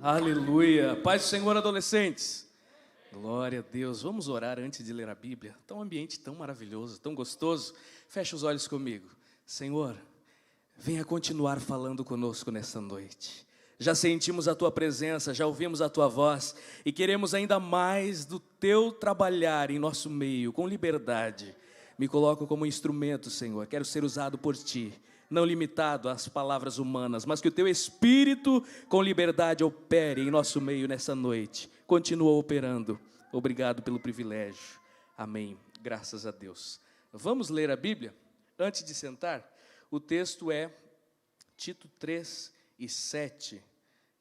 Aleluia. Paz do Senhor, adolescentes. Glória a Deus. Vamos orar antes de ler a Bíblia. Tá um ambiente tão maravilhoso, tão gostoso. Fecha os olhos comigo. Senhor, venha continuar falando conosco nesta noite. Já sentimos a Tua presença, já ouvimos a Tua voz e queremos ainda mais do Teu trabalhar em nosso meio, com liberdade. Me coloco como instrumento, Senhor. Quero ser usado por Ti. Não limitado às palavras humanas, mas que o Teu Espírito, com liberdade, opere em nosso meio nessa noite. Continua operando. Obrigado pelo privilégio. Amém. Graças a Deus. Vamos ler a Bíblia? Antes de sentar, o texto é Tito 3:7.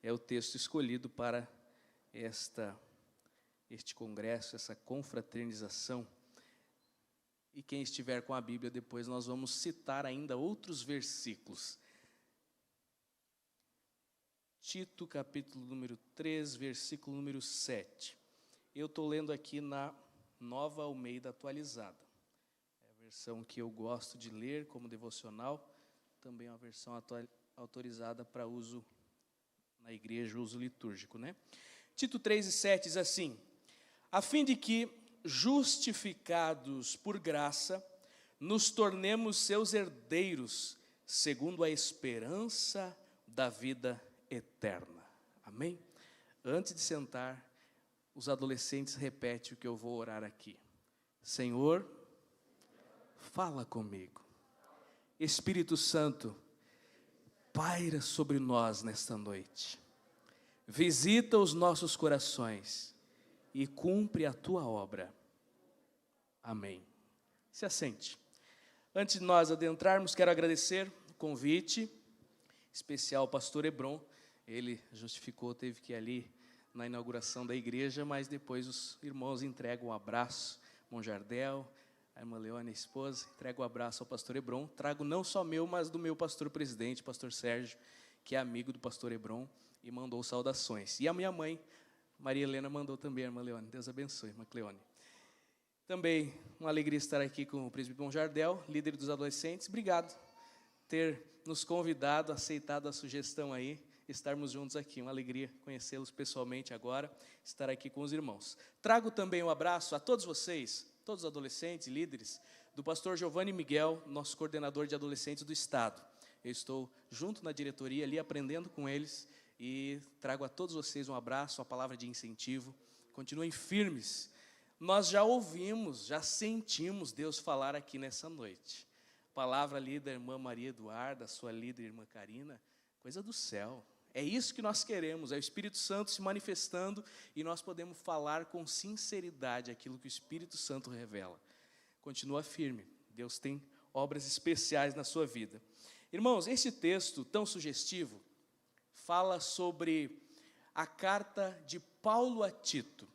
É o texto escolhido para este congresso, essa confraternização. E quem estiver com a Bíblia, depois nós vamos citar ainda outros versículos. Tito, capítulo número 3, versículo número 7. Eu estou lendo aqui na Nova Almeida Atualizada. É a versão que eu gosto de ler como devocional. Também é uma versão autorizada para uso na igreja, uso litúrgico, né? Tito 3:7 diz assim: a fim de que, justificados por graça, nos tornemos seus herdeiros, segundo a esperança da vida eterna. Amém? Antes de sentar, os adolescentes repetem o que eu vou orar aqui. Senhor, fala comigo. Espírito Santo, paira sobre nós nesta noite. Visita os nossos corações e cumpre a Tua obra. Amém. Se assente. Antes de nós adentrarmos, quero agradecer o convite especial ao pastor Hebron. Ele justificou, teve que ir ali na inauguração da igreja, mas depois os irmãos entregam um abraço. Irmão Jardel, a irmã Leone, a esposa, entrega um abraço ao pastor Hebron. Trago não só meu, mas do meu pastor presidente, pastor Sérgio, que é amigo do pastor Hebron, e mandou saudações. E a minha mãe, Maria Helena, mandou também a irmã Leone. Deus abençoe, irmã Cleone. Também uma alegria estar aqui com o presbítero Irmão Jardel, líder dos adolescentes. Obrigado por ter nos convidado, aceitado a sugestão aí, estarmos juntos aqui. Uma alegria conhecê-los pessoalmente agora, estar aqui com os irmãos. Trago também um abraço a todos vocês, todos os adolescentes, líderes, do pastor Giovanni Miguel, nosso coordenador de adolescentes do Estado. Eu estou junto na diretoria ali, aprendendo com eles, e trago a todos vocês um abraço, uma palavra de incentivo. Continuem firmes. Nós já ouvimos, já sentimos Deus falar aqui nessa noite. Palavra ali da irmã Maria Eduarda, sua líder, irmã Karina, coisa do céu. É isso que nós queremos, é o Espírito Santo se manifestando e nós podemos falar com sinceridade aquilo que o Espírito Santo revela. Continua firme, Deus tem obras especiais na sua vida. Irmãos, esse texto tão sugestivo fala sobre a carta de Paulo a Tito.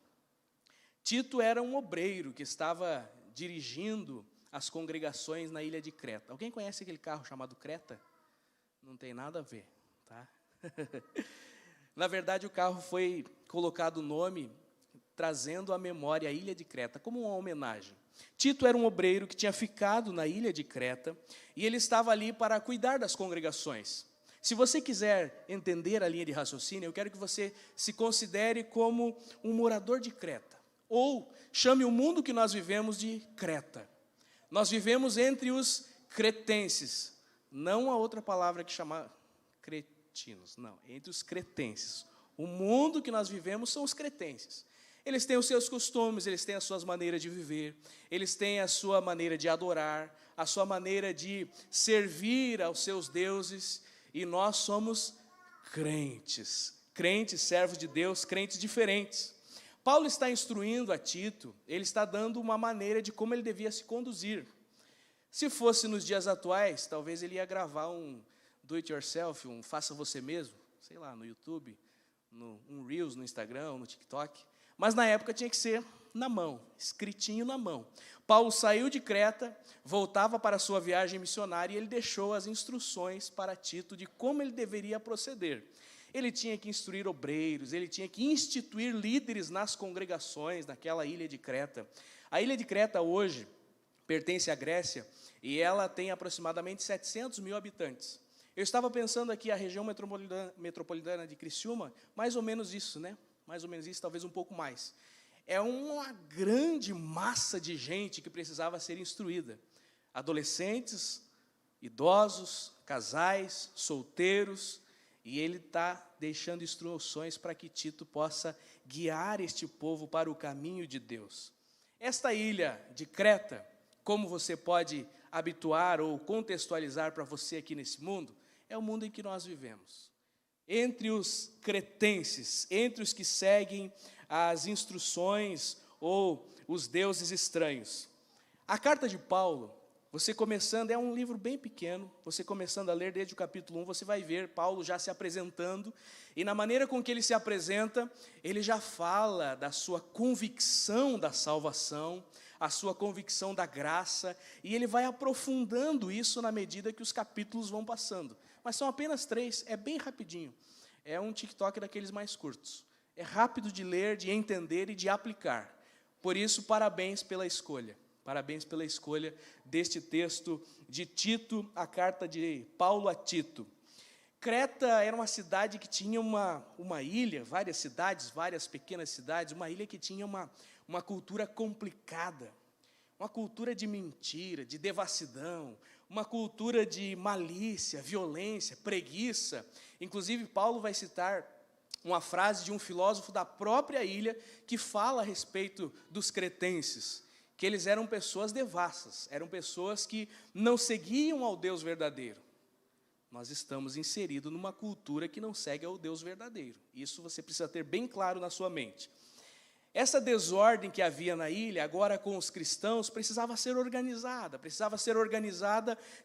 Tito era um obreiro que estava dirigindo as congregações na ilha de Creta. Alguém conhece aquele carro chamado Creta? Não tem nada a ver, tá? Na verdade, o carro foi colocado o nome trazendo à memória a ilha de Creta, como uma homenagem. Tito era um obreiro que tinha ficado na ilha de Creta e ele estava ali para cuidar das congregações. Se você quiser entender a linha de raciocínio, eu quero que você se considere como um morador de Creta. Ou chame o mundo que nós vivemos de Creta. Nós vivemos entre os cretenses. Não a outra palavra que chama cretinos, não. Entre os cretenses. O mundo que nós vivemos são os cretenses. Eles têm os seus costumes, eles têm as suas maneiras de viver, eles têm a sua maneira de adorar, a sua maneira de servir aos seus deuses. E nós somos crentes, servos de Deus, crentes diferentes. Paulo está instruindo a Tito, ele está dando uma maneira de como ele devia se conduzir. Se fosse nos dias atuais, talvez ele ia gravar um do it yourself, um faça você mesmo, sei lá, no YouTube, um Reels no Instagram, no TikTok. Mas na época tinha que ser na mão, escritinho na mão. Paulo saiu de Creta, voltava para a sua viagem missionária e ele deixou as instruções para Tito de como ele deveria proceder. Ele tinha que instruir obreiros, ele tinha que instituir líderes nas congregações naquela ilha de Creta. A ilha de Creta hoje pertence à Grécia e ela tem aproximadamente 700 mil habitantes. Eu estava pensando aqui, a região metropolitana de Criciúma, mais ou menos isso, né? Mais ou menos isso, talvez um pouco mais. É uma grande massa de gente que precisava ser instruída. Adolescentes, idosos, casais, solteiros, e ele está deixando instruções para que Tito possa guiar este povo para o caminho de Deus. Esta ilha de Creta, como você pode habituar ou contextualizar para você aqui nesse mundo, é o mundo em que nós vivemos. Entre os cretenses, entre os que seguem as instruções ou os deuses estranhos. A carta de Paulo, você começando, é um livro bem pequeno, você começando a ler desde o capítulo 1, você vai ver Paulo já se apresentando, e na maneira com que ele se apresenta, ele já fala da sua convicção da salvação, a sua convicção da graça, e ele vai aprofundando isso na medida que os capítulos vão passando. Mas são apenas 3, é bem rapidinho. É um TikTok daqueles mais curtos. É rápido de ler, de entender e de aplicar. Por isso, parabéns pela escolha. Parabéns pela escolha deste texto de Tito, a carta de Paulo a Tito. Creta era uma cidade que tinha uma ilha, várias cidades, várias pequenas cidades, uma ilha que tinha uma cultura complicada, uma cultura de mentira, de devassidão, uma cultura de malícia, violência, preguiça. Inclusive, Paulo vai citar uma frase de um filósofo da própria ilha que fala a respeito dos cretenses, que eles eram pessoas devassas, eram pessoas que não seguiam ao Deus verdadeiro. Nós estamos inseridos numa cultura que não segue ao Deus verdadeiro. Isso você precisa ter bem claro na sua mente. Essa desordem que havia na ilha, agora com os cristãos, precisava ser organizada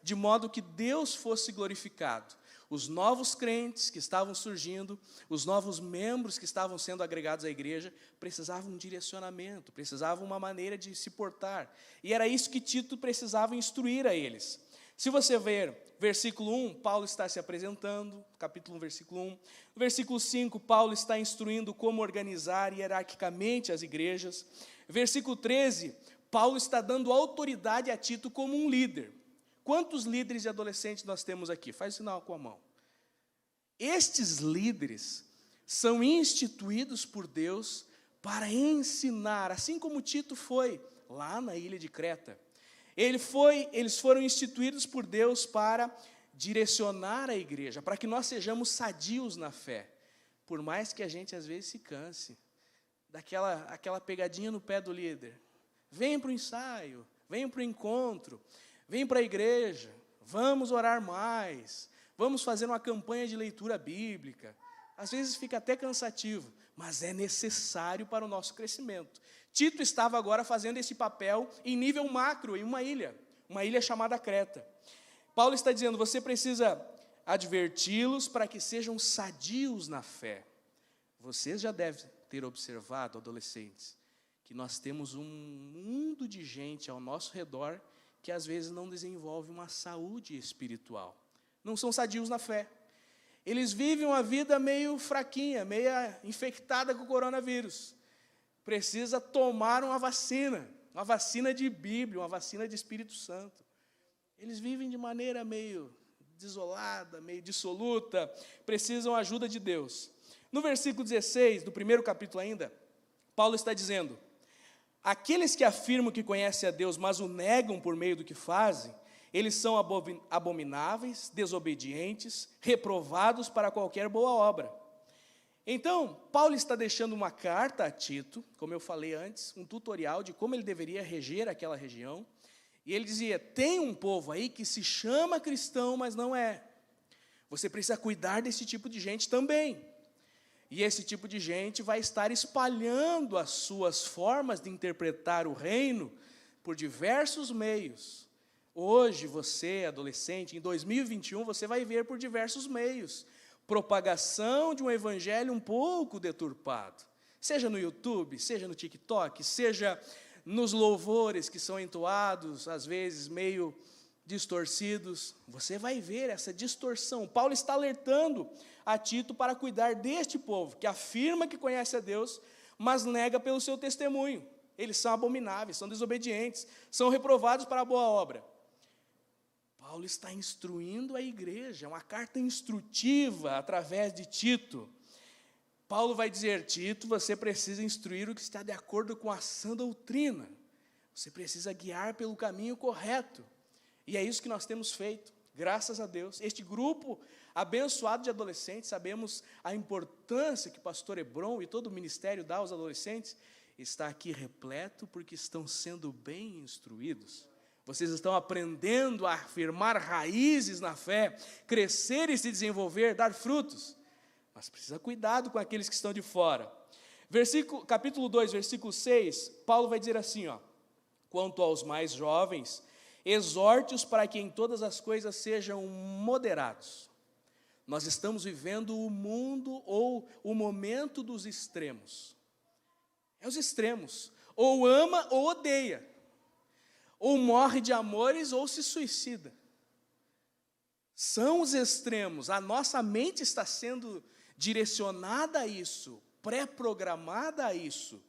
de modo que Deus fosse glorificado. Os novos crentes que estavam surgindo, os novos membros que estavam sendo agregados à igreja, precisavam de um direcionamento, precisavam uma maneira de se portar. E era isso que Tito precisava instruir a eles. Se você ver versículo 1, Paulo está se apresentando, capítulo 1, versículo 1. No versículo 5, Paulo está instruindo como organizar hierarquicamente as igrejas. Versículo 13, Paulo está dando autoridade a Tito como um líder. Quantos líderes de adolescentes nós temos aqui? Faz o sinal com a mão. Estes líderes são instituídos por Deus para ensinar, assim como Tito foi lá na ilha de Creta. Eles foram instituídos por Deus para direcionar a igreja, para que nós sejamos sadios na fé. Por mais que a gente às vezes se canse daquela pegadinha no pé do líder. Vem para o ensaio, vem para o encontro, vem para a igreja, vamos orar mais, vamos fazer uma campanha de leitura bíblica. Às vezes fica até cansativo, mas é necessário para o nosso crescimento. Tito estava agora fazendo esse papel em nível macro, em uma ilha chamada Creta. Paulo está dizendo, você precisa adverti-los para que sejam sadios na fé. Vocês já devem ter observado, adolescentes, que nós temos um mundo de gente ao nosso redor que às vezes não desenvolve uma saúde espiritual. Não são sadios na fé. Eles vivem uma vida meio fraquinha, meio infectada com o coronavírus. Precisa tomar uma vacina de Bíblia, uma vacina de Espírito Santo. Eles vivem de maneira meio desolada, meio dissoluta, precisam ajuda de Deus. No versículo 16, do primeiro capítulo ainda, Paulo está dizendo, aqueles que afirmam que conhecem a Deus, mas o negam por meio do que fazem, eles são abomináveis, desobedientes, reprovados para qualquer boa obra. Então, Paulo está deixando uma carta a Tito, como eu falei antes, um tutorial de como ele deveria reger aquela região. E ele dizia, tem um povo aí que se chama cristão, mas não é. Você precisa cuidar desse tipo de gente também. E esse tipo de gente vai estar espalhando as suas formas de interpretar o reino por diversos meios. Hoje, você, adolescente, em 2021, você vai ver por diversos meios propagação de um evangelho um pouco deturpado. Seja no YouTube, seja no TikTok, seja nos louvores que são entoados, às vezes meio distorcidos. Você vai ver essa distorsão. Paulo está alertando a Tito para cuidar deste povo, que afirma que conhece a Deus, mas nega pelo seu testemunho. Eles são abomináveis, são desobedientes, são reprovados para a boa obra. Paulo está instruindo a igreja, uma carta instrutiva através de Tito. Paulo vai dizer: Tito, você precisa instruir o que está de acordo com a sã doutrina. Você precisa guiar pelo caminho correto. E é isso que nós temos feito, graças a Deus. Este grupo abençoado de adolescentes, sabemos a importância que o pastor Hebron e todo o ministério dá aos adolescentes, está aqui repleto porque estão sendo bem instruídos. Vocês estão aprendendo a firmar raízes na fé, crescer e se desenvolver, dar frutos. Mas precisa cuidado com aqueles que estão de fora. Capítulo 2, versículo 6, Paulo vai dizer assim, quanto aos mais jovens, exorte-os para que em todas as coisas sejam moderados. Nós estamos vivendo o mundo ou o momento dos extremos. É os extremos. Ou ama ou odeia. Ou morre de amores ou se suicida. São os extremos. A nossa mente está sendo direcionada a isso, pré-programada a isso.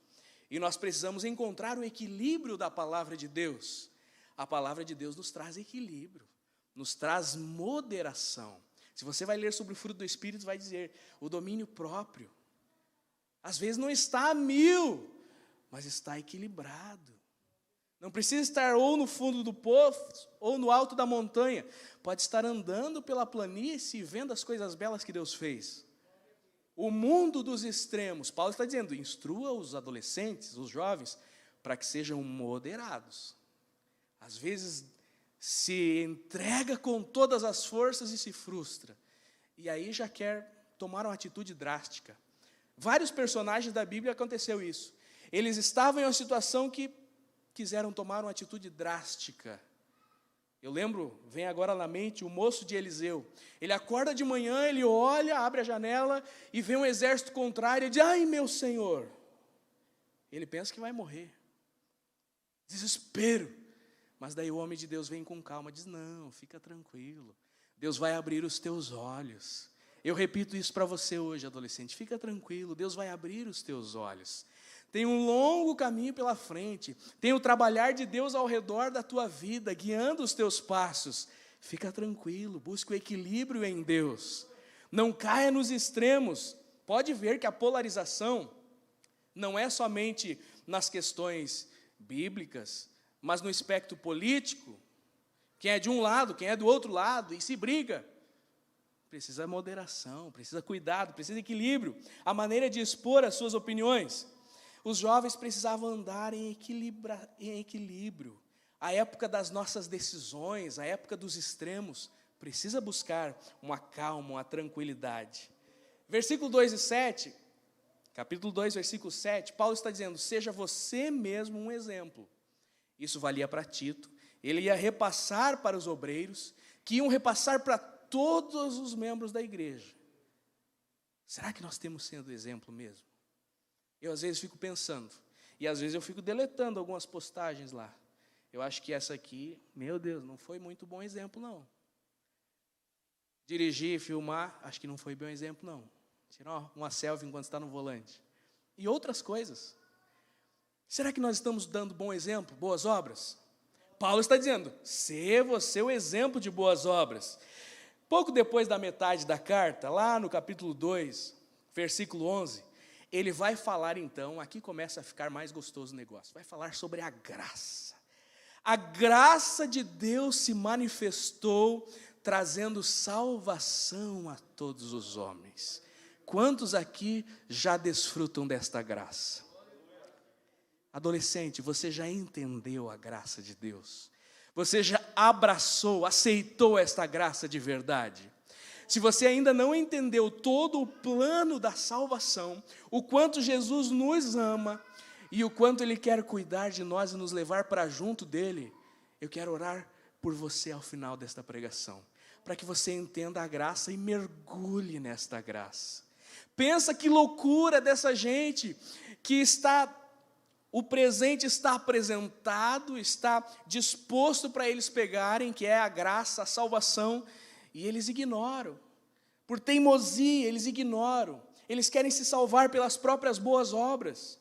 E nós precisamos encontrar o equilíbrio da palavra de Deus. A palavra de Deus nos traz equilíbrio, nos traz moderação. Se você vai ler sobre o fruto do Espírito, vai dizer, o domínio próprio. Às vezes não está a 1000, mas está equilibrado. Não precisa estar ou no fundo do poço, ou no alto da montanha. Pode estar andando pela planície e vendo as coisas belas que Deus fez. O mundo dos extremos, Paulo está dizendo, instrua os adolescentes, os jovens, para que sejam moderados. Às vezes se entrega com todas as forças e se frustra. E aí já quer tomar uma atitude drástica. Vários personagens da Bíblia aconteceu isso. Eles estavam em uma situação que quiseram tomar uma atitude drástica. Eu lembro, vem agora na mente, o moço de Eliseu. Ele acorda de manhã, ele olha, abre a janela e vê um exército contrário e diz, ai meu Senhor. Ele pensa que vai morrer. Desespero. Mas daí o homem de Deus vem com calma, diz, não, fica tranquilo. Deus vai abrir os teus olhos. Eu repito isso para você hoje, adolescente, fica tranquilo, Deus vai abrir os teus olhos. Tem um longo caminho pela frente, tem o trabalhar de Deus ao redor da tua vida, guiando os teus passos. Fica tranquilo, busque o equilíbrio em Deus. Não caia nos extremos. Pode ver que a polarização não é somente nas questões bíblicas, mas no espectro político. Quem é de um lado, quem é do outro lado, e se briga. Precisa moderação, precisa cuidado, precisa equilíbrio. A maneira de expor as suas opiniões. Os jovens precisavam andar em equilíbrio. A época das nossas decisões, a época dos extremos, precisa buscar uma calma, uma tranquilidade. Versículo 2 e 7, capítulo 2, versículo 7, Paulo está dizendo, seja você mesmo um exemplo. Isso valia para Tito, ele ia repassar para os obreiros, que iam repassar para todos os membros da igreja. Será que nós temos sendo exemplo mesmo? Eu às vezes fico pensando, e às vezes eu fico deletando algumas postagens lá. Eu acho que essa aqui, meu Deus, não foi muito bom exemplo não. Dirigir, filmar, acho que não foi bom exemplo não. Tirar uma selfie enquanto está no volante. E outras coisas. Será que nós estamos dando bom exemplo, boas obras? Paulo está dizendo, ser você o exemplo de boas obras. Pouco depois da metade da carta, lá no capítulo 2, versículo 11, ele vai falar então, aqui começa a ficar mais gostoso o negócio, vai falar sobre a graça. A graça de Deus se manifestou, trazendo salvação a todos os homens. Quantos aqui já desfrutam desta graça? Adolescente, você já entendeu a graça de Deus? Você já abraçou, aceitou esta graça de verdade? Se você ainda não entendeu todo o plano da salvação, o quanto Jesus nos ama e o quanto Ele quer cuidar de nós e nos levar para junto dEle, eu quero orar por você ao final desta pregação, para que você entenda a graça e mergulhe nesta graça. Pensa que loucura dessa gente que o presente está apresentado, está disposto para eles pegarem, que é a graça, a salvação, e eles ignoram. Por teimosia, eles ignoram. Eles querem se salvar pelas próprias boas obras.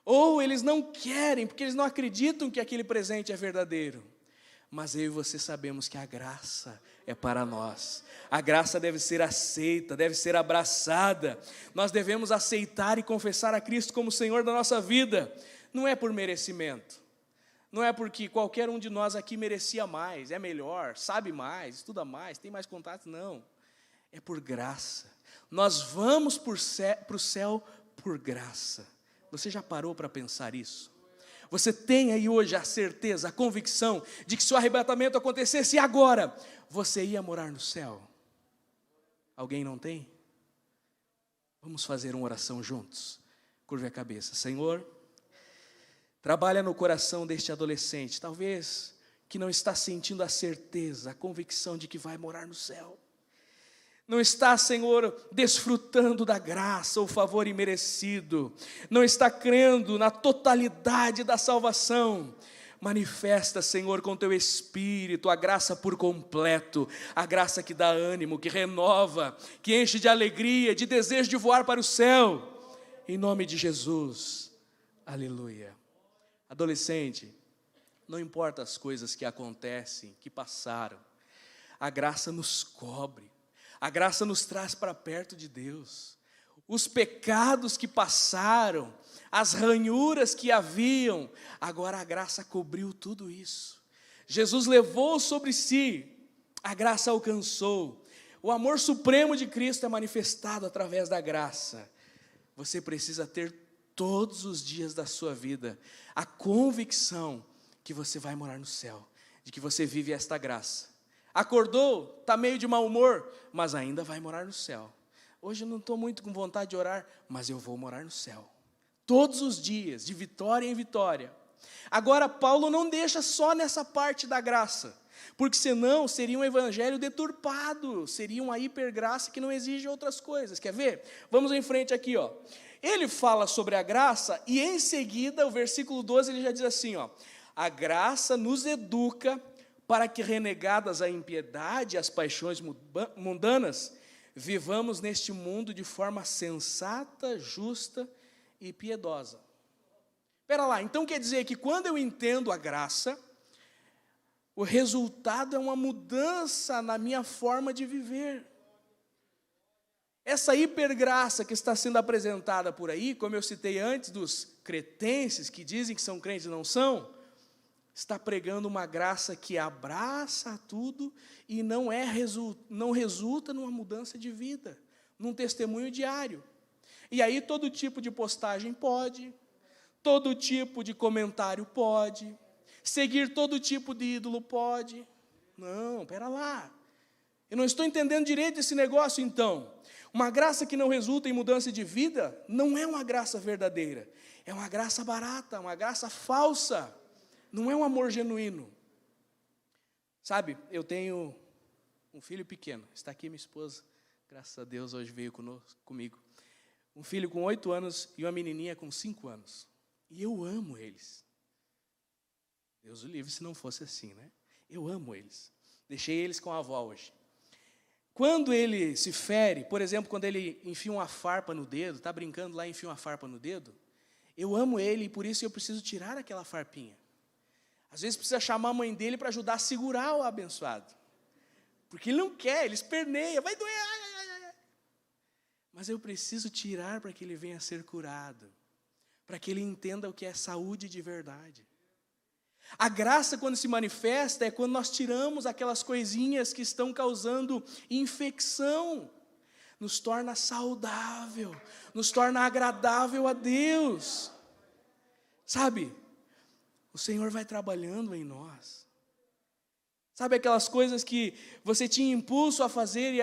Ou eles não querem, porque eles não acreditam que aquele presente é verdadeiro. Mas eu e você sabemos que a graça é para nós. A graça deve ser aceita, deve ser abraçada. Nós devemos aceitar e confessar a Cristo como Senhor da nossa vida. Não é por merecimento. Não é porque qualquer um de nós aqui merecia mais, é melhor, sabe mais, estuda mais, tem mais contatos. Não. É por graça. Nós vamos para o céu por graça. Você já parou para pensar isso? Você tem aí hoje a certeza, a convicção de que se o arrebatamento acontecesse agora, você ia morar no céu? Alguém não tem? Vamos fazer uma oração juntos. Curve a cabeça. Senhor, trabalha no coração deste adolescente, talvez que não está sentindo a certeza, a convicção de que vai morar no céu. Não está, Senhor, desfrutando da graça, o favor imerecido. Não está crendo na totalidade da salvação. Manifesta, Senhor, com Teu Espírito, a graça por completo. A graça que dá ânimo, que renova, que enche de alegria, de desejo de voar para o céu. Em nome de Jesus. Aleluia. Adolescente, não importa as coisas que acontecem, que passaram. A graça nos cobre. A graça nos traz para perto de Deus. Os pecados que passaram, as ranhuras que haviam, agora a graça cobriu tudo isso. Jesus levou sobre si, a graça alcançou. O amor supremo de Cristo é manifestado através da graça. Você precisa ter todos os dias da sua vida a convicção que você vai morar no céu, de que você vive esta graça. Acordou, está meio de mau humor, mas ainda vai morar no céu. Hoje eu não estou muito com vontade de orar, mas eu vou morar no céu. Todos os dias, de vitória em vitória. Agora, Paulo não deixa só nessa parte da graça, porque senão seria um evangelho deturpado, seria uma hipergraça que não exige outras coisas. Quer ver? Vamos em frente aqui, ó. Ele fala sobre a graça e em seguida, o versículo 12, ele já diz assim, ó. A graça nos educa para que, renegadas a impiedade e as paixões mundanas, vivamos neste mundo de forma sensata, justa e piedosa. Espera lá, então quer dizer que quando eu entendo a graça, o resultado é uma mudança na minha forma de viver. Essa hipergraça que está sendo apresentada por aí, como eu citei antes dos cretenses que dizem que são crentes e não são, está pregando uma graça que abraça tudo e não resulta numa mudança de vida, num testemunho diário. E aí todo tipo de postagem pode, todo tipo de comentário pode, seguir todo tipo de ídolo pode. Não, espera lá. Eu não estou entendendo direito esse negócio então. Uma graça que não resulta em mudança de vida não é uma graça verdadeira. É uma graça barata, uma graça falsa. Não é um amor genuíno. Sabe, eu tenho um filho pequeno. Está aqui minha esposa. Graças a Deus, hoje veio comigo. Um filho com 8 anos e uma menininha com 5 anos. E eu amo eles. Deus o livre se não fosse assim, né? Eu amo eles. Deixei eles com a avó hoje. Quando ele se fere, por exemplo, quando ele enfia uma farpa no dedo, está brincando lá e enfia uma farpa no dedo, eu amo ele e por isso eu preciso tirar aquela farpinha. Às vezes precisa chamar a mãe dele para ajudar a segurar o abençoado. Porque ele não quer, ele esperneia, vai doer. Mas eu preciso tirar para que ele venha a ser curado. Para que ele entenda o que é saúde de verdade. A graça, quando se manifesta, é quando nós tiramos aquelas coisinhas que estão causando infecção. Nos torna saudável, nos torna agradável a Deus. Sabe? O Senhor vai trabalhando em nós. Sabe aquelas coisas que você tinha impulso a fazer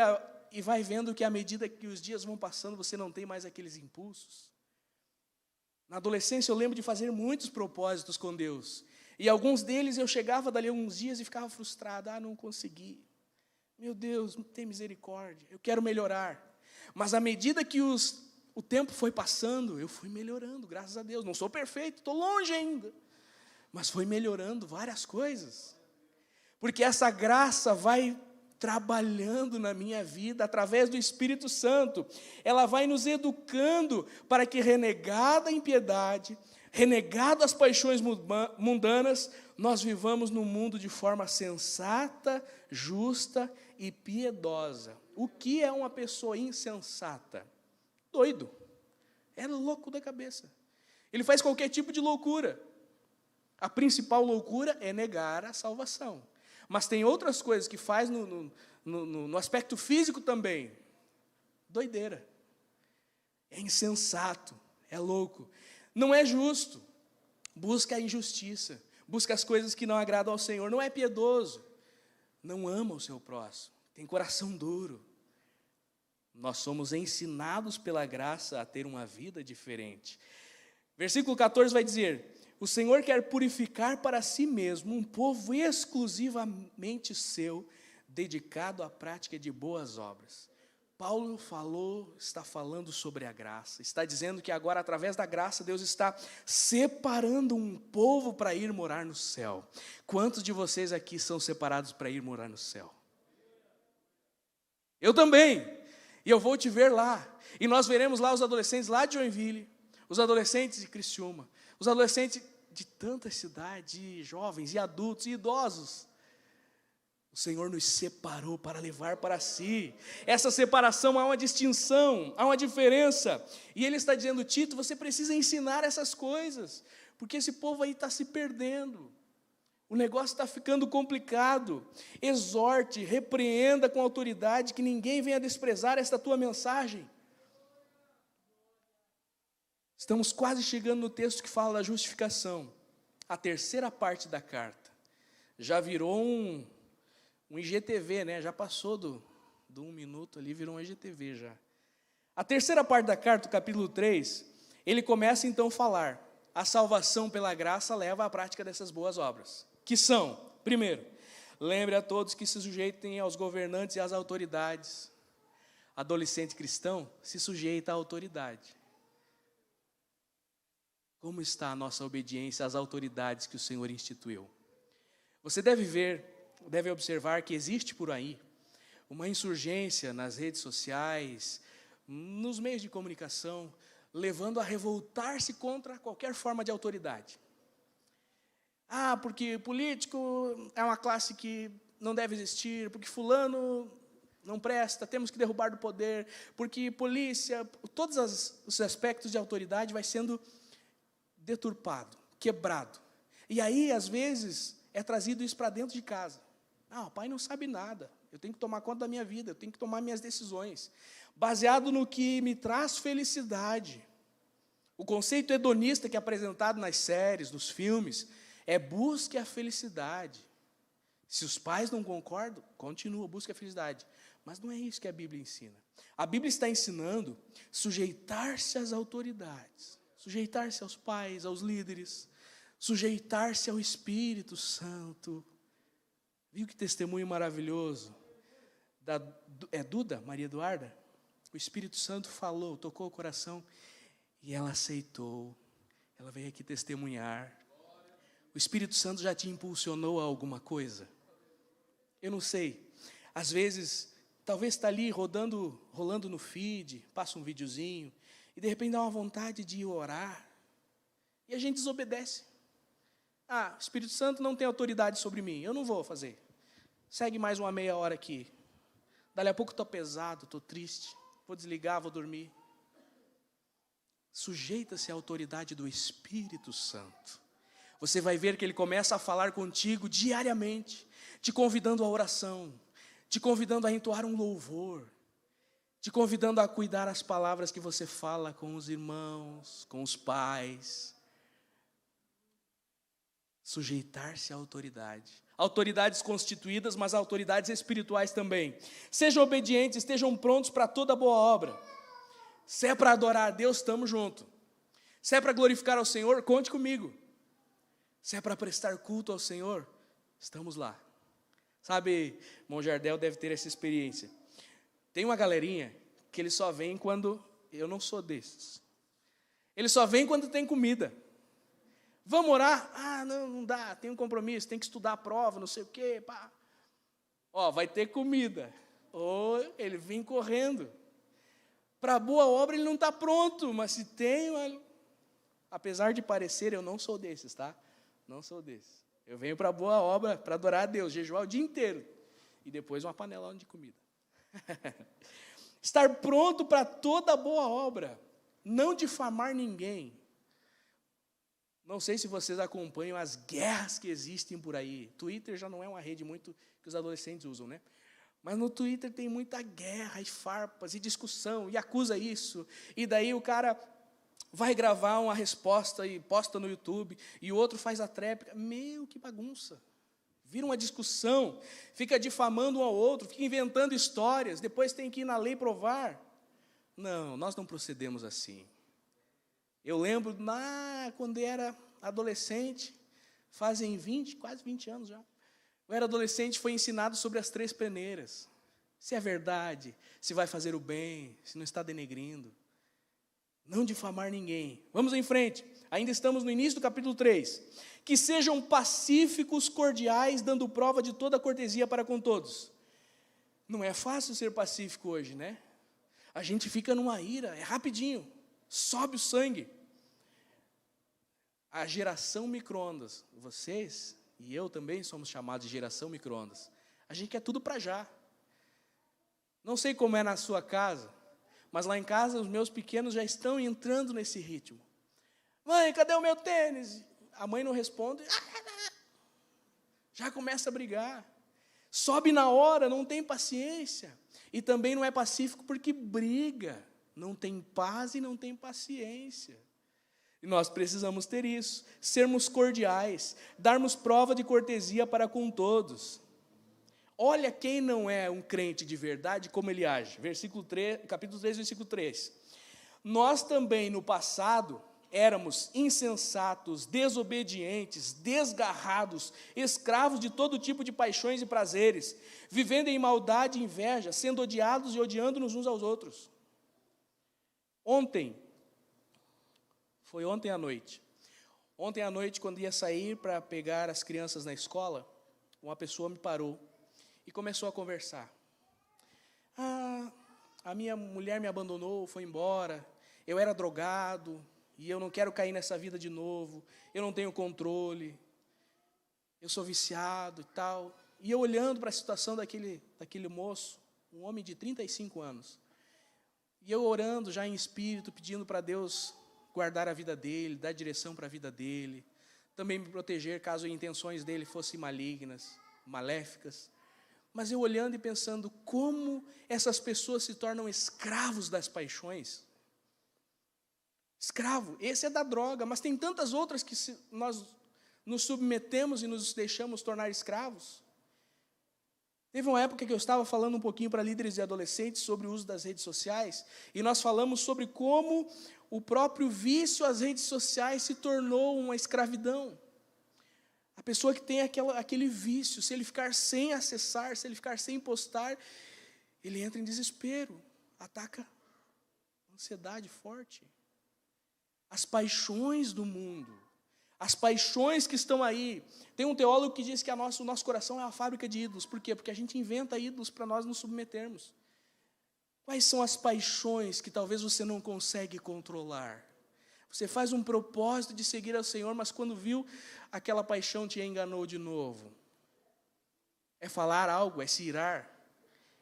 e vai vendo que à medida que os dias vão passando, você não tem mais aqueles impulsos? Na adolescência eu lembro de fazer muitos propósitos com Deus. E alguns deles eu chegava dali uns dias e ficava frustrado. Não consegui. Meu Deus, tem misericórdia, eu quero melhorar. Mas à medida que o tempo foi passando, eu fui melhorando, graças a Deus. Não sou perfeito, estou longe ainda. Mas foi melhorando várias coisas. Porque essa graça vai trabalhando na minha vida através do Espírito Santo. Ela vai nos educando para que, renegada a impiedade, renegado as paixões mundanas, nós vivamos no mundo de forma sensata, justa e piedosa. O que é uma pessoa insensata? Doido. É louco da cabeça. Ele faz qualquer tipo de loucura. A principal loucura é negar a salvação. Mas tem outras coisas que faz no aspecto físico também. Doideira. É insensato. É louco. Não é justo. Busca a injustiça. Busca as coisas que não agradam ao Senhor. Não é piedoso. Não ama o seu próximo. Tem coração duro. Nós somos ensinados pela graça a ter uma vida diferente. Versículo 14 vai dizer: o Senhor quer purificar para si mesmo um povo exclusivamente seu, dedicado à prática de boas obras. Paulo está falando sobre a graça, está dizendo que agora, através da graça, Deus está separando um povo para ir morar no céu. Quantos de vocês aqui são separados para ir morar no céu? Eu também, e eu vou te ver lá, e nós veremos lá os adolescentes lá de Joinville, os adolescentes de Criciúma, os adolescentes de tantas cidades, jovens e adultos e idosos. O Senhor nos separou para levar para si. Essa separação, há uma distinção, há uma diferença. E Ele está dizendo: Tito, você precisa ensinar essas coisas, porque esse povo aí está se perdendo. O negócio está ficando complicado. Exorte, repreenda com autoridade, que ninguém venha desprezar esta tua mensagem. Estamos quase chegando no texto que fala da justificação. A terceira parte da carta já virou um IGTV, né? Já passou do 1 minuto ali, virou um IGTV já. A terceira parte da carta, o capítulo 3, ele começa então a falar: a salvação pela graça leva à prática dessas boas obras, que são, primeiro, lembre a todos que se sujeitem aos governantes e às autoridades. Adolescente cristão se sujeita à autoridade. Como está a nossa obediência às autoridades que o Senhor instituiu? Você deve observar que existe por aí uma insurgência nas redes sociais, nos meios de comunicação, levando a revoltar-se contra qualquer forma de autoridade. Ah, porque político é uma classe que não deve existir, porque fulano não presta, temos que derrubar do poder, porque polícia, todos os aspectos de autoridade vai sendo deturpado, quebrado. E aí, às vezes, é trazido isso para dentro de casa. O pai não sabe nada, eu tenho que tomar conta da minha vida, eu tenho que tomar minhas decisões, baseado no que me traz felicidade. O conceito hedonista que é apresentado nas séries, nos filmes, é busque a felicidade. Se os pais não concordam, continua, busque a felicidade. Mas não é isso que a Bíblia ensina. A Bíblia está ensinando sujeitar-se às autoridades, sujeitar-se aos pais, aos líderes, sujeitar-se ao Espírito Santo. Viu que testemunho maravilhoso? Duda, Maria Eduarda? O Espírito Santo falou, tocou o coração, e ela aceitou. Ela veio aqui testemunhar. O Espírito Santo já te impulsionou a alguma coisa? Eu não sei. Às vezes, talvez está ali rolando no feed, passa um videozinho, e de repente dá uma vontade de orar, e a gente desobedece. O Espírito Santo não tem autoridade sobre mim, eu não vou fazer. Segue mais uma meia hora aqui. Dali a pouco estou pesado, estou triste, vou desligar, vou dormir. Sujeita-se à autoridade do Espírito Santo. Você vai ver que Ele começa a falar contigo diariamente, te convidando à oração, te convidando a entoar um louvor, te convidando a cuidar as palavras que você fala com os irmãos, com os pais. Sujeitar-se à autoridade. Autoridades constituídas, mas autoridades espirituais também. Sejam obedientes, estejam prontos para toda boa obra. Se é para adorar a Deus, estamos juntos. Se é para glorificar ao Senhor, conte comigo. Se é para prestar culto ao Senhor, estamos lá. Sabe, irmão Jardel deve ter essa experiência. Tem uma galerinha que ele só vem quando... Eu não sou desses. Ele só vem quando tem comida. Vamos orar? Não dá, tem um compromisso, tem que estudar a prova, não sei o quê. Pá. Vai ter comida. Ele vem correndo. Para boa obra ele não está pronto, mas se tem... Apesar de parecer, eu não sou desses, tá? Não sou desses. Eu venho para a boa obra, para adorar a Deus, jejuar o dia inteiro. E depois uma panelona de comida. Estar pronto para toda boa obra. Não difamar ninguém. Não sei se vocês acompanham as guerras que existem por aí. Twitter já não é uma rede muito que os adolescentes usam, né? Mas no Twitter tem muita guerra e farpas e discussão e acusa isso. E daí o cara vai gravar uma resposta e posta no YouTube e o outro faz a tréplica. Meu, que bagunça. Vira uma discussão, fica difamando um ao outro, fica inventando histórias, depois tem que ir na lei provar. Não, nós não procedemos assim. Eu lembro, quando era adolescente, fazem quase 20 anos já. Eu era adolescente, foi ensinado sobre as 3 peneiras. Se é verdade, se vai fazer o bem, se não está denegrindo. Não difamar ninguém. Vamos em frente. Ainda estamos no início do capítulo 3. Que sejam pacíficos, cordiais, dando prova de toda cortesia para com todos. Não é fácil ser pacífico hoje, né? A gente fica numa ira, é rapidinho. Sobe o sangue. A geração micro-ondas, vocês e eu também somos chamados de geração micro-ondas. A gente quer tudo para já. Não sei como é na sua casa, mas lá em casa os meus pequenos já estão entrando nesse ritmo. Mãe, cadê o meu tênis? A mãe não responde, já começa a brigar. Sobe na hora, não tem paciência. E também não é pacífico porque briga. Não tem paz e não tem paciência. E nós precisamos ter isso. Sermos cordiais. Darmos prova de cortesia para com todos. Olha quem não é um crente de verdade, como ele age. Capítulo 3, versículo 3. Nós também, no passado, éramos insensatos, desobedientes, desgarrados, escravos de todo tipo de paixões e prazeres, vivendo em maldade e inveja, sendo odiados e odiando-nos uns aos outros. Foi ontem à noite. Ontem à noite, quando ia sair para pegar as crianças na escola, uma pessoa me parou e começou a conversar. A minha mulher me abandonou, foi embora, eu era drogado, e eu não quero cair nessa vida de novo, eu não tenho controle, eu sou viciado e tal. E eu olhando para a situação daquele moço, um homem de 35 anos, e eu orando já em espírito, pedindo para Deus guardar a vida dele, dar direção para a vida dele, também me proteger caso as intenções dele fossem malignas, maléficas. Mas eu olhando e pensando como essas pessoas se tornam escravos das paixões. Escravo, esse é da droga, mas tem tantas outras que nós nos submetemos e nos deixamos tornar escravos. Teve uma época que eu estava falando um pouquinho para líderes e adolescentes sobre o uso das redes sociais, e nós falamos sobre como o próprio vício às redes sociais se tornou uma escravidão. A pessoa que tem aquele vício, se ele ficar sem acessar, se ele ficar sem postar, ele entra em desespero, ataca ansiedade forte. As paixões do mundo, as paixões que estão aí. Tem um teólogo que diz que o nosso coração é uma fábrica de ídolos. Por quê? Porque a gente inventa ídolos para nós nos submetermos. Quais são as paixões que talvez você não consegue controlar? Você faz um propósito de seguir ao Senhor, mas quando viu, aquela paixão te enganou de novo. É falar algo, é se irar,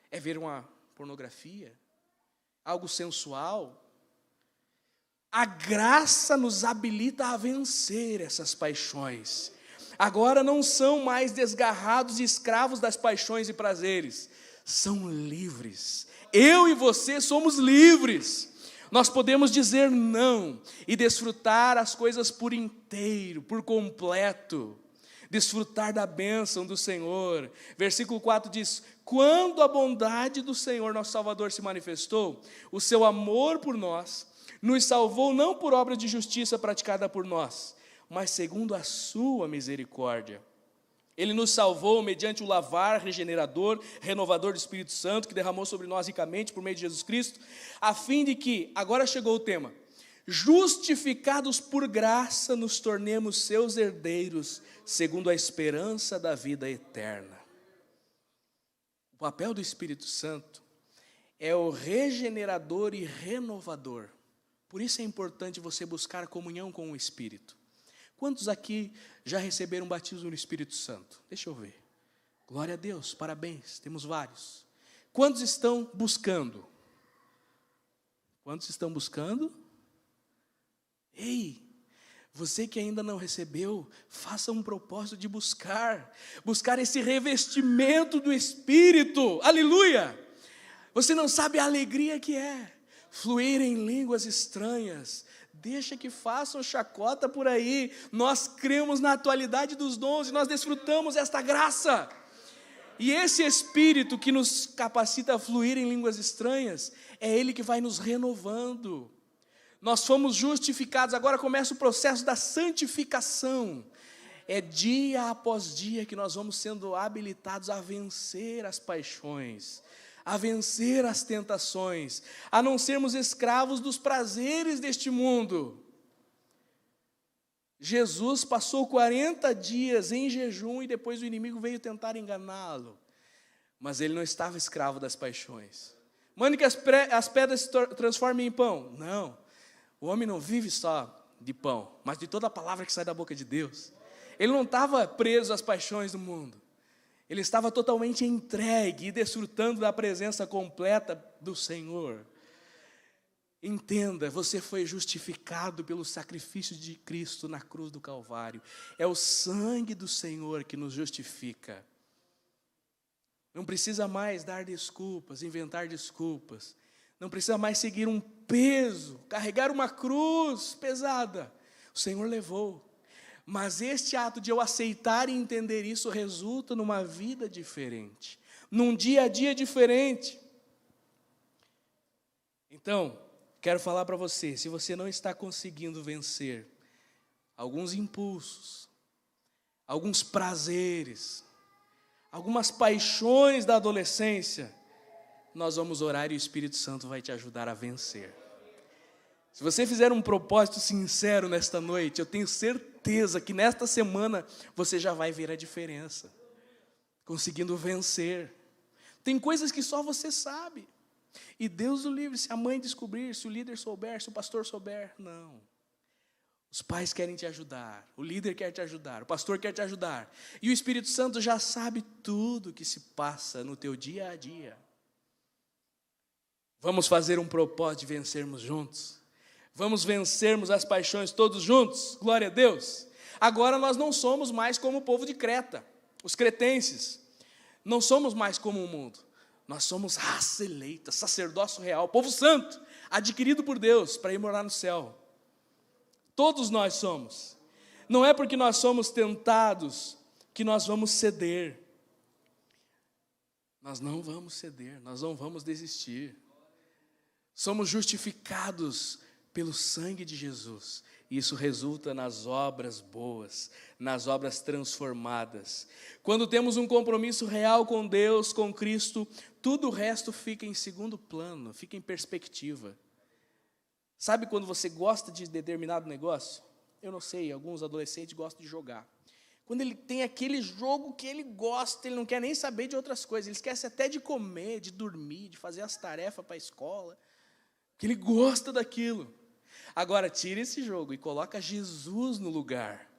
é ver uma pornografia, algo sensual. A graça nos habilita a vencer essas paixões. Agora não são mais desgarrados e escravos das paixões e prazeres. São livres. Eu e você somos livres. Nós podemos dizer não e desfrutar as coisas por inteiro, por completo. Desfrutar da bênção do Senhor. Versículo 4 diz: quando a bondade do Senhor, nosso Salvador, se manifestou, o seu amor por nós nos salvou não por obra de justiça praticada por nós, mas segundo a sua misericórdia. Ele nos salvou mediante o lavar regenerador, renovador do Espírito Santo, que derramou sobre nós ricamente por meio de Jesus Cristo, a fim de que, agora chegou o tema, justificados por graça, nos tornemos seus herdeiros, segundo a esperança da vida eterna. O papel do Espírito Santo é o regenerador e renovador Por isso é importante você buscar comunhão com o Espírito. Quantos aqui já receberam batismo no Espírito Santo? Deixa eu ver. Glória a Deus, parabéns, temos vários. Quantos estão buscando? Quantos estão buscando? Ei, você que ainda não recebeu, faça um propósito de buscar esse revestimento do Espírito, aleluia! Você não sabe a alegria que é fluir em línguas estranhas. Deixa que façam chacota por aí. Nós cremos na atualidade dos dons e nós desfrutamos esta graça. E esse Espírito que nos capacita a fluir em línguas estranhas, é Ele que vai nos renovando. Nós fomos justificados, agora começa o processo da santificação. É dia após dia que nós vamos sendo habilitados a vencer as paixões, a vencer as tentações, a não sermos escravos dos prazeres deste mundo. Jesus passou 40 dias em jejum e depois o inimigo veio tentar enganá-lo. Mas ele não estava escravo das paixões. Mande que as pedras se transformem em pão. Não, o homem não vive só de pão, mas de toda a palavra que sai da boca de Deus. Ele não estava preso às paixões do mundo. Ele estava totalmente entregue e desfrutando da presença completa do Senhor. Entenda, você foi justificado pelo sacrifício de Cristo na cruz do Calvário. É o sangue do Senhor que nos justifica. Não precisa mais dar desculpas, inventar desculpas. Não precisa mais seguir um peso, carregar uma cruz pesada. O Senhor levou. Mas este ato de eu aceitar e entender isso resulta numa vida diferente, num dia a dia diferente. Então, quero falar para você, se você não está conseguindo vencer alguns impulsos, alguns prazeres, algumas paixões da adolescência, nós vamos orar e o Espírito Santo vai te ajudar a vencer. Se você fizer um propósito sincero nesta noite, eu tenho certeza que nesta semana você já vai ver a diferença, conseguindo vencer. Tem coisas que só você sabe, e Deus o livre, se a mãe descobrir, se o líder souber, se o pastor souber, não. Os pais querem te ajudar, o líder quer te ajudar, o pastor quer te ajudar, e o Espírito Santo já sabe tudo que se passa no teu dia a dia. Vamos fazer um propósito de vencermos juntos? Vamos vencermos as paixões todos juntos? Glória a Deus. Agora nós não somos mais como o povo de Creta, os cretenses. Não somos mais como o mundo. Nós somos raça eleita, sacerdócio real, povo santo, adquirido por Deus para ir morar no céu. Todos nós somos. Não é porque nós somos tentados que nós vamos ceder. Nós não vamos ceder, nós não vamos desistir. Somos justificados pelo sangue de Jesus. Isso resulta nas obras boas, nas obras transformadas. Quando temos um compromisso real com Deus, com Cristo, tudo o resto fica em segundo plano, fica em perspectiva. Sabe quando você gosta de determinado negócio? Eu não sei, alguns adolescentes gostam de jogar. Quando ele tem aquele jogo que ele gosta, ele não quer nem saber de outras coisas, ele esquece até de comer, de dormir, de fazer as tarefas para a escola, porque ele gosta daquilo. Agora, tira esse jogo e coloca Jesus no lugar.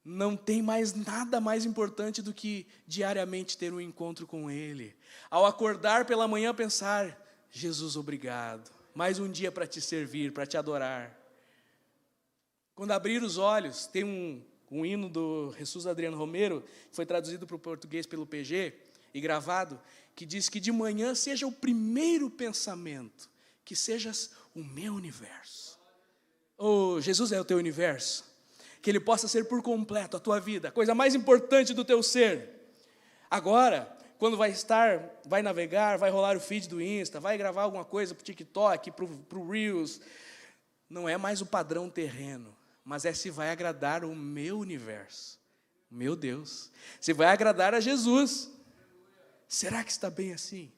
Não tem mais nada mais importante do que diariamente ter um encontro com Ele. Ao acordar pela manhã, pensar, Jesus, obrigado. Mais um dia para te servir, para te adorar. Quando abrir os olhos, tem um hino do Jesus Adriano Romero, que foi traduzido para o português pelo PG e gravado, que diz que de manhã seja o primeiro pensamento, que sejas o meu universo. Oh, Jesus é o teu universo. Que Ele possa ser por completo a tua vida, a coisa mais importante do teu ser. Agora, quando vai navegar, vai rolar o feed do Insta, vai gravar alguma coisa para o TikTok, para o Reels, não é mais o padrão terreno, mas é se vai agradar o meu universo, meu Deus, se vai agradar a Jesus. Será que está bem assim?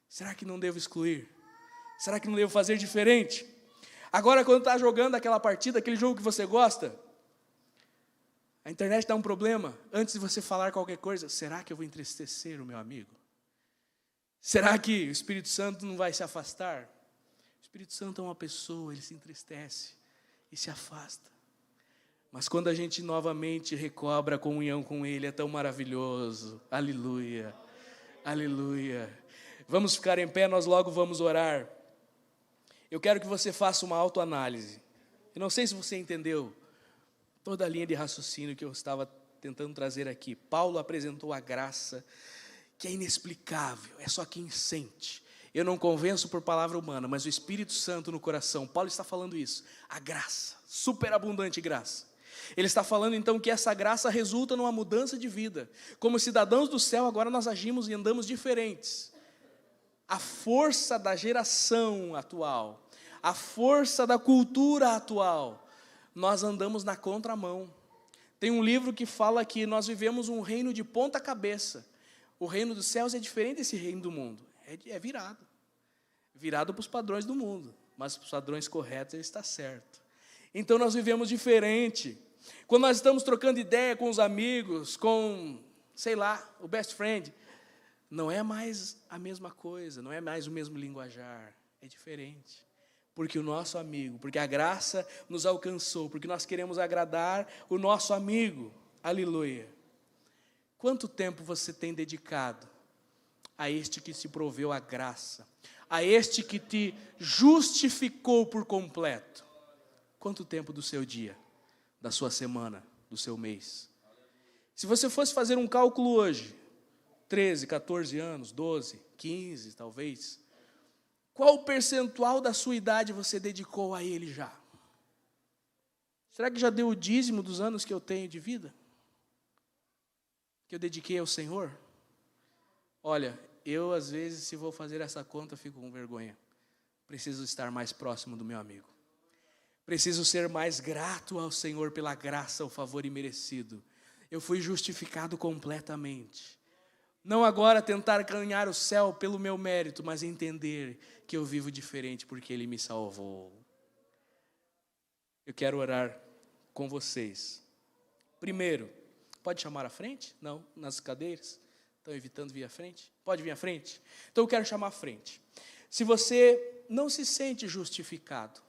Será que não devo excluir? Será que não devo fazer diferente? Agora, quando está jogando aquela partida, aquele jogo que você gosta, a internet dá um problema. Antes de você falar qualquer coisa, será que eu vou entristecer o meu amigo? Será que o Espírito Santo não vai se afastar? O Espírito Santo é uma pessoa, ele se entristece e se afasta. Mas quando a gente novamente recobra a comunhão com ele, é tão maravilhoso. Aleluia, aleluia. Vamos ficar em pé, nós logo vamos orar. Eu quero que você faça uma autoanálise. Eu não sei se você entendeu toda a linha de raciocínio que eu estava tentando trazer aqui. Paulo apresentou a graça que é inexplicável, é só quem sente. Eu não convenço por palavra humana, mas o Espírito Santo no coração. Paulo está falando isso, a graça, superabundante graça. Ele está falando então que essa graça resulta numa mudança de vida. Como cidadãos do céu, agora nós agimos e andamos diferentes. A força da geração atual, a força da cultura atual, nós andamos na contramão. Tem um livro que fala que nós vivemos um reino de ponta cabeça. O reino dos céus é diferente desse reino do mundo. É virado para os padrões do mundo, mas para os padrões corretos ele está certo. Então nós vivemos diferente. Quando nós estamos trocando ideia com os amigos, com, sei lá, o best friend, não é mais a mesma coisa, não é mais o mesmo linguajar, é diferente. Porque o nosso amigo, porque a graça nos alcançou, porque nós queremos agradar o nosso amigo. Aleluia. Quanto tempo você tem dedicado a este que te proveu a graça, a este que te justificou por completo? Quanto tempo do seu dia, da sua semana, do seu mês? Se você fosse fazer um cálculo hoje, 13, 14 anos, 12, 15 talvez, qual o percentual da sua idade você dedicou a ele já? Será que já deu o dízimo dos anos que eu tenho de vida? Que eu dediquei ao Senhor? Olha, eu às vezes, se vou fazer essa conta, fico com vergonha. Preciso estar mais próximo do meu amigo. Preciso ser mais grato ao Senhor pela graça, o favor imerecido. Eu fui justificado completamente. Não agora tentar ganhar o céu pelo meu mérito, mas entender que eu vivo diferente porque Ele me salvou. Eu quero orar com vocês. Primeiro, pode chamar à frente? Não, nas cadeiras. Estão evitando vir à frente? Pode vir à frente? Então eu quero chamar à frente. Se você não se sente justificado,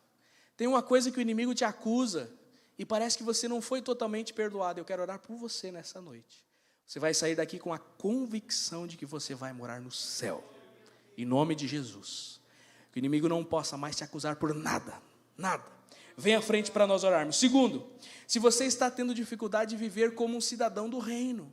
tem uma coisa que o inimigo te acusa e parece que você não foi totalmente perdoado. Eu quero orar por você nessa noite. Você vai sair daqui com a convicção de que você vai morar no céu. Em nome de Jesus. Que o inimigo não possa mais te acusar por nada. Nada. Vem à frente para nós orarmos. Segundo, se você está tendo dificuldade de viver como um cidadão do reino,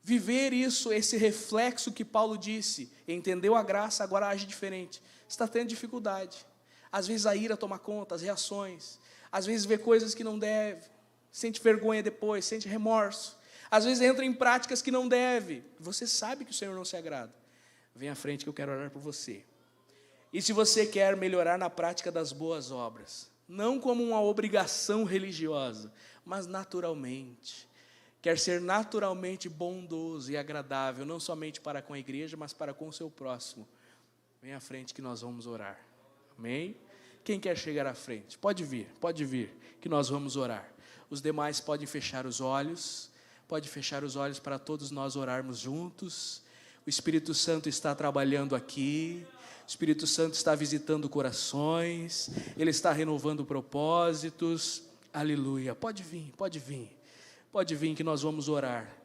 viver isso, esse reflexo que Paulo disse, entendeu a graça, agora age diferente. Está tendo dificuldade. Às vezes a ira toma conta, as reações. Às vezes vê coisas que não deve. Sente vergonha depois, sente remorso. Às vezes entra em práticas que não deve. Você sabe que o Senhor não se agrada. Vem à frente que eu quero orar por você. E se você quer melhorar na prática das boas obras, não como uma obrigação religiosa, mas naturalmente, quer ser naturalmente bondoso e agradável, não somente para com a igreja, mas para com o seu próximo, vem à frente que nós vamos orar. Amém? Quem quer chegar à frente? Pode vir, que nós vamos orar. Os demais podem fechar os olhos. Pode fechar os olhos para todos nós orarmos juntos. O Espírito Santo está trabalhando aqui. O Espírito Santo está visitando corações. Ele está renovando propósitos. Aleluia. Pode vir. Pode vir que nós vamos orar.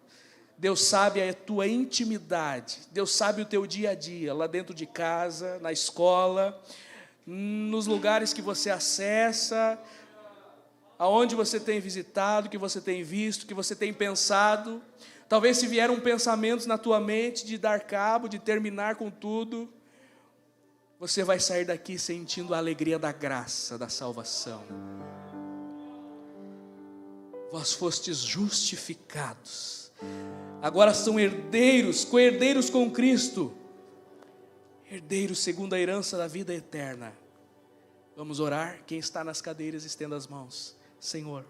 Deus sabe a tua intimidade. Deus sabe o teu dia a dia, lá dentro de casa, na escola, nos lugares que você acessa, aonde você tem visitado, que você tem visto, que você tem pensado. Talvez se vieram pensamentos na tua mente de dar cabo, de terminar com tudo, você vai sair daqui sentindo a alegria da graça, da salvação. Vós fostes justificados, agora são herdeiros, co-herdeiros com Cristo, herdeiros segundo a herança da vida eterna. Vamos orar? Quem está nas cadeiras, estenda as mãos. Senhor,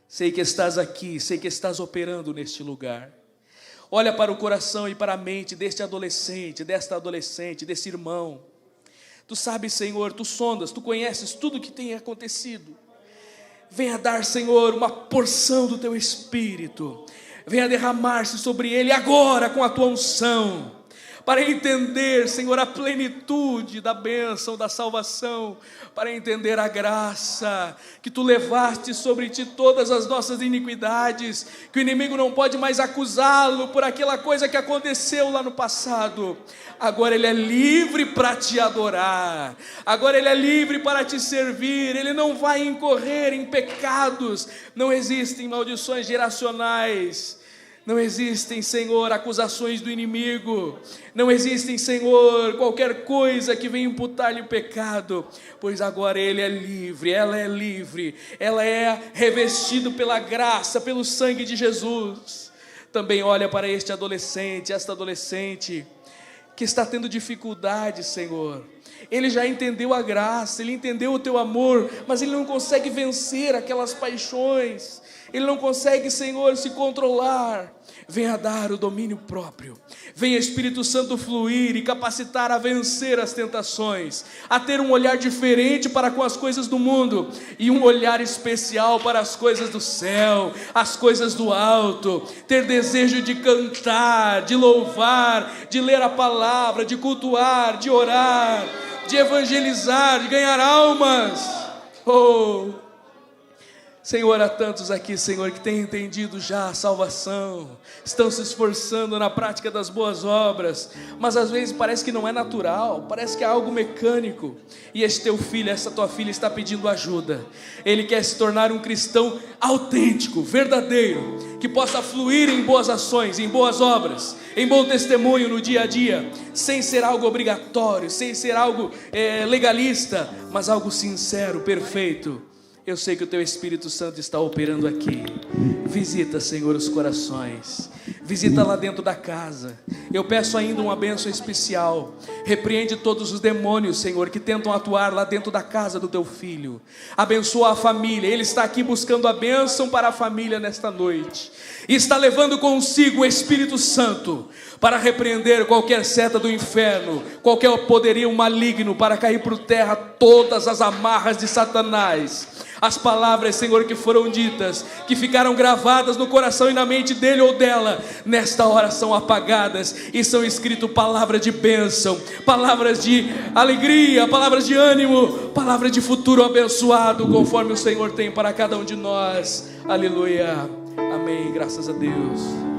sei que estás aqui, sei que estás operando neste lugar. Olha para o coração e para a mente deste adolescente, desta adolescente, desse irmão. Tu sabes, Senhor, tu sondas, tu conheces tudo o que tem acontecido. Venha dar, Senhor, uma porção do teu Espírito. Venha derramar-se sobre ele agora com a tua unção. para entender, Senhor, a plenitude da bênção, da salvação, para entender a graça, que Tu levaste sobre Ti todas as nossas iniquidades, que o inimigo não pode mais acusá-lo por aquela coisa que aconteceu lá no passado. Agora ele é livre para Te adorar, agora ele é livre para Te servir, ele não vai incorrer em pecados, não existem maldições geracionais, não existem, Senhor, acusações do inimigo, não existem, Senhor, qualquer coisa que venha imputar-lhe o pecado, pois agora ele é livre, ela é revestido pela graça, pelo sangue de Jesus. Também olha para esta adolescente, que está tendo dificuldade, Senhor. Ele já entendeu a graça, ele entendeu o Teu amor, mas ele não consegue vencer aquelas paixões, ele não consegue, Senhor, se controlar. Venha dar o domínio próprio, venha Espírito Santo fluir e capacitar a vencer as tentações, a ter um olhar diferente para com as coisas do mundo, e um olhar especial para as coisas do céu, as coisas do alto, ter desejo de cantar, de louvar, de ler a palavra, de cultuar, de orar, de evangelizar, de ganhar almas. Oh, Senhor, há tantos aqui, Senhor, que têm entendido já a salvação, estão se esforçando na prática das boas obras, mas às vezes parece que não é natural, parece que é algo mecânico, e esse Teu filho, essa Tua filha está pedindo ajuda. Ele quer se tornar um cristão autêntico, verdadeiro, que possa fluir em boas ações, em boas obras, em bom testemunho no dia a dia, sem ser algo obrigatório, sem ser algo legalista, mas algo sincero, perfeito. Eu sei que o Teu Espírito Santo está operando aqui. Visita, Senhor, os corações, visita lá dentro da casa. Eu peço ainda uma bênção especial. Repreende todos os demônios, Senhor, que tentam atuar lá dentro da casa do Teu filho. Abençoa a família. Ele está aqui buscando a bênção para a família nesta noite, e está levando consigo o Espírito Santo para repreender qualquer seta do inferno, qualquer poderio maligno, para cair por terra todas as amarras de Satanás. As palavras, Senhor, que foram ditas, que ficaram gravadas no coração e na mente dele ou dela, nesta hora são apagadas, e são escritas palavras de bênção, palavras de alegria, palavras de ânimo, palavras de futuro abençoado, conforme o Senhor tem para cada um de nós. Aleluia, amém, graças a Deus.